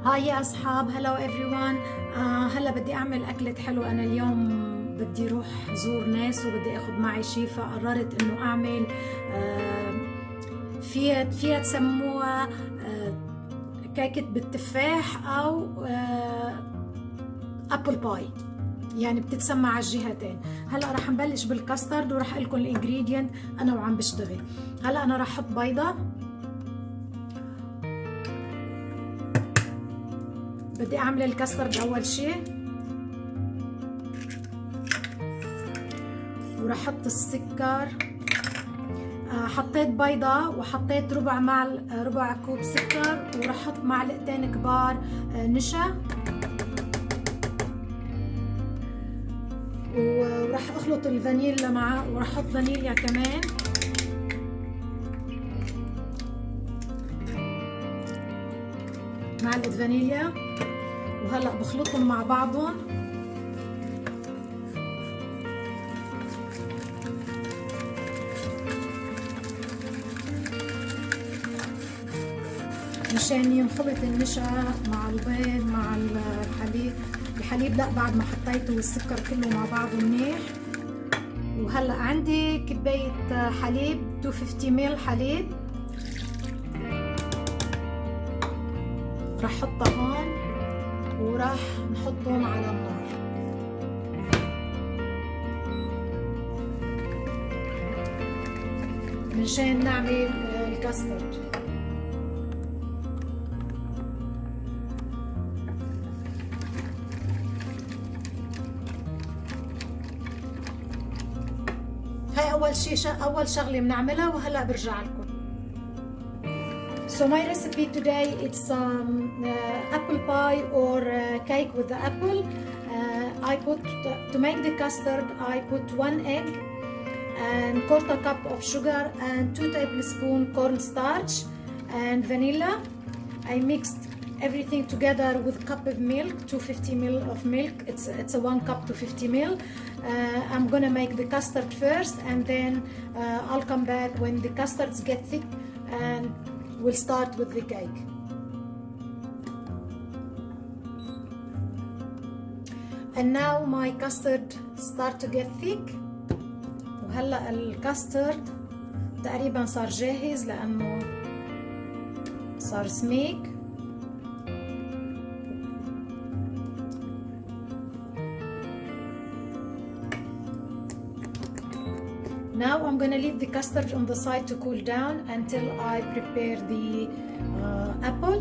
هاي يا اصحاب، هلو everyone. هلا بدي اعمل اكلة حلو. انا اليوم بدي روح زور ناس وبدي اخذ معي شي، فقررت انه اعمل فيها تسموها كيكة بالتفاح او ابل باي، يعني بتتسمى على الجهتين. هلا رح نبلش بالكاسترد ورح اقول لكم الانجريدينت انا وعم بشتغل. هلا انا رح احط بيضه، بدي اعمل الكاسترد اول شي، وراح احط السكر. حطيت بيضه وحطيت ربع كوب سكر، وراح احط معلقتين كبار نشا، وراح اخلط الفانيليا معه، وراح احط فانيليا كمان، معلقه فانيليا. وهلا بخلطهم مع بعضهم. مشان ينخلط النشا مع البيض مع الحليب لا، بعد ما حطيته والسكر كله مع بعضه منيح. وهلا عندي كباية حليب 250 مل حليب، راح احطها هون وراح نحطهم على النار. مشان نعمل الكاسترد. هاي اول شغله بنعملها، وهلا برجع لكم. So my recipe today, it's apple pie or cake with the apple. To make the custard, I put 1 egg and 1/4 cup of sugar and 2 tablespoons cornstarch and vanilla. I mixed everything together with a cup of milk, 250 ml of milk. It's a 1 cup to 50 ml. I'm gonna make the custard first, and then I'll come back when the custards get thick, and we'll start with the cake. And now my custard start to get thick. وهلا الكاسترد تقريبا صار جاهز لانه صار سميك. Now I'm gonna leave the custard on the side to cool down until I prepare the apple.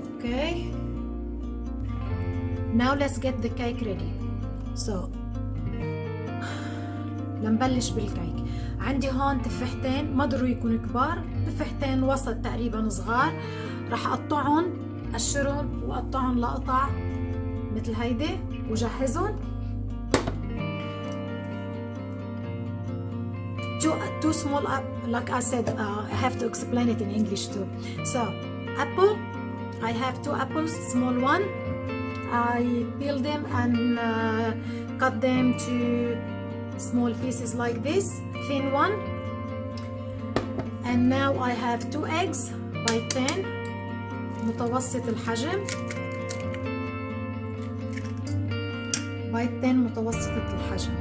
Okay. Now let's get the cake ready. So لنبلش بالكيك. عندي هون تفاحتين، ما ضروري يكونوا كبار، تفاحتين وسط تقريبا صغار. راح اقطعهم، اقشرهم واقطعهم لقطع مثل هيدي وجهزهم. Two small like I said, I have to explain it in English too. So apple, I have 2 apples, small one. I peel them and cut them to small pieces like this, thin one. And now I have 2 eggs, بيضتين متوسط الحجم، بيضتين متوسطة الحجم.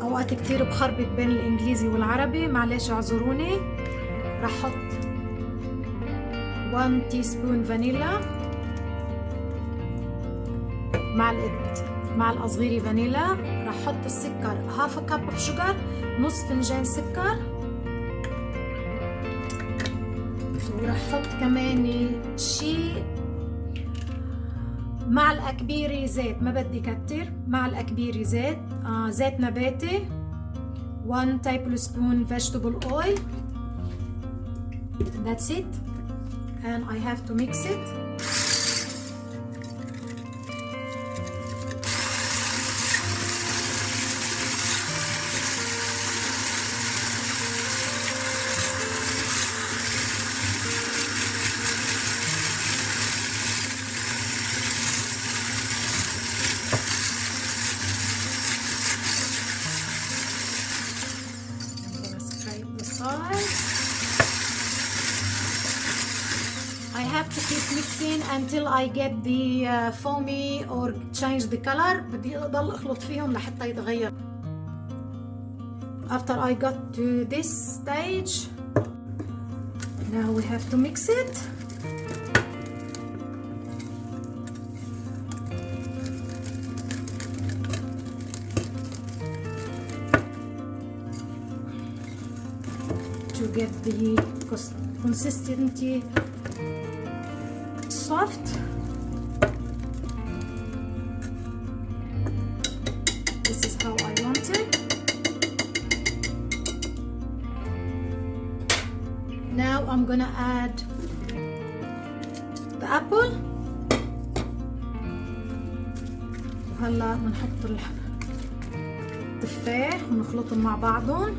اوقات كتير بخربط بين الانجليزي والعربي، معلش اعذروني. راح احط 1 تي سبون فانيلا، معلقة صغيرة فانيلا. راح احط السكر هاف كاب اوف شوجر، نص فنجان سكر. وراح احط كمان معلقة كبيرة زيت، ما بدي كتر، معلقة كبيرة زيت، زيت نباتي. 1 tablespoon vegetable oil. That's it. And I have to mix it. until I get the foamy or change the color. بدي أضل أخلط فيهم لحتى يتغير. After I got to this stage, now we have to mix it. To get the consistency soft. This is how I want it. Now I'm gonna add the apple. وهلا بنحط التفاح ونخلطهم مع بعضهم.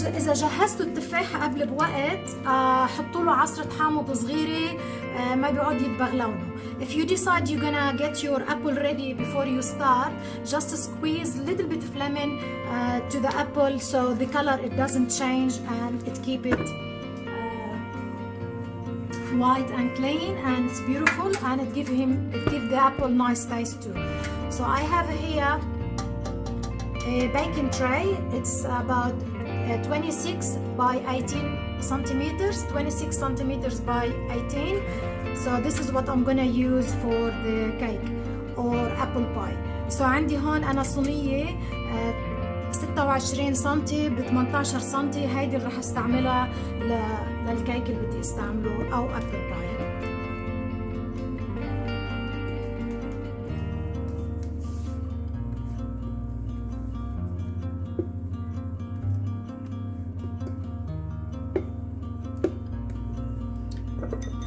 إذا جهزتوا التفاح قبل بوقت حطوا له عصرة حامض صغيرة ما بيقعد يدبغ لونه. If you decide you're gonna get your apple ready before you start, just squeeze a little bit of lemon to the apple so the color it doesn't change and it keep it white and clean and it's beautiful and it give the apple nice taste too. So I have here a baking tray. It's about 26 by 18 centimeters, 26 centimeters by 18. So this is what I'm gonna use for the cake or apple pie. So عندي هون أنا صينية 26 سنتي ب 18 سنتي. هيدي اللي رح استعملها للكيك اللي بدي استعمله أو apple pie.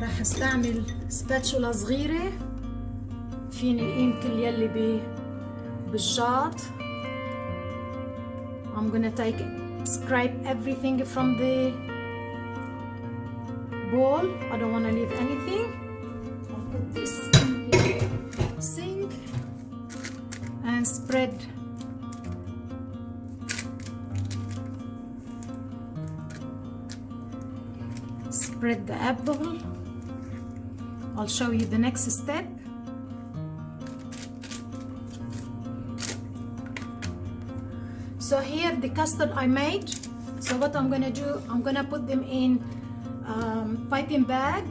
راح استعمل سباتشولا صغيرة فيني قيم كل يلي بالجاط. I'm gonna scrape everything from the bowl. I don't want to leave anything. I'll put this in the sink and spread the apple. I'll show you the next step. So here the custard I made. So what I'm gonna do, I'm gonna put them in piping bag.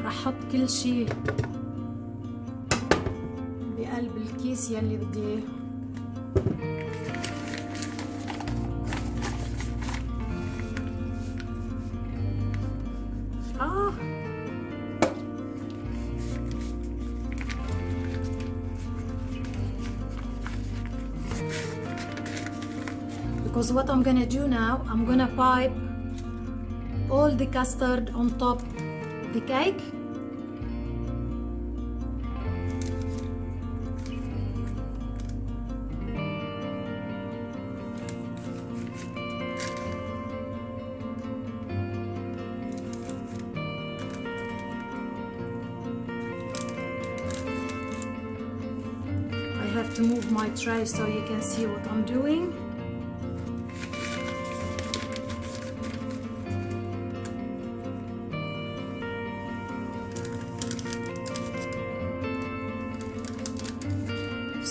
راح احط كل شيء بقلب الكيس يلي بدي because what I'm gonna do now, I'm gonna pipe all the custard on top the cake. I have to move my tray so you can see what I'm doing.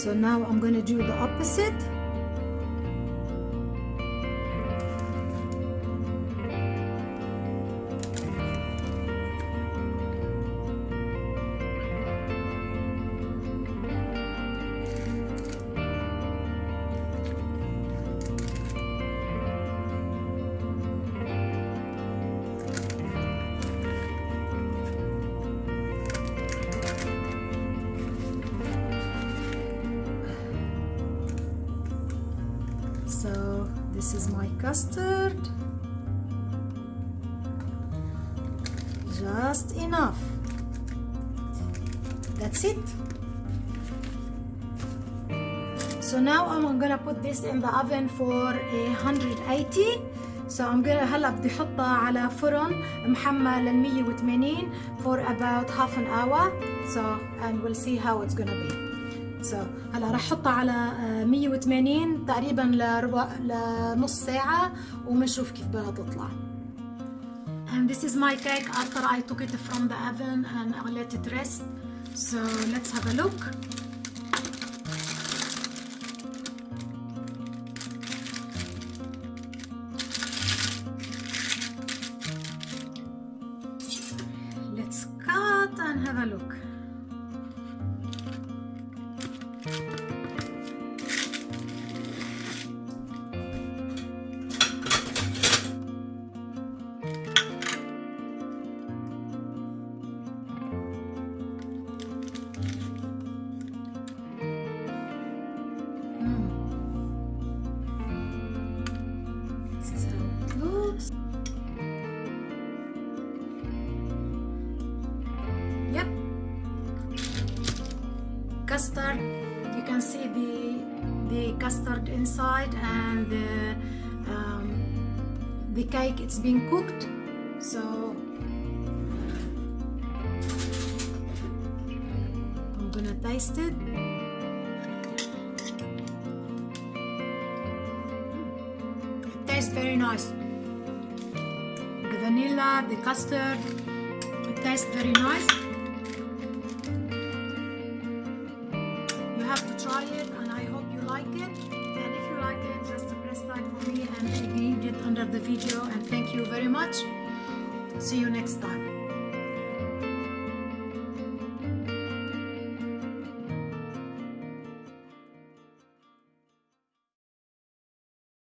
So now I'm going to do the opposite. So this is my custard, just enough. That's it. So now I'm gonna put this in the oven for 180 So I'm gonna هلا بدي احطها على فرن محمى لل 180 for about half an hour. So and we'll see how it's gonna be. So هلا راح احطها على 180 تقريبا لنص ساعة وبنشوف كيف بدها تطلع. And this is my cake after I took it from the oven and I let it rest. So let's have a look. Let's cut and have a look. Yep, custard. You can see the custard inside, and the cake, it's been cooked. So I'm gonna taste it. It tastes very nice. The vanilla, the custard, it tastes very nice. You have to try it, and I hope you like it. And if you like it, just press like for me and read it under the video. And thank you very much. See you next time.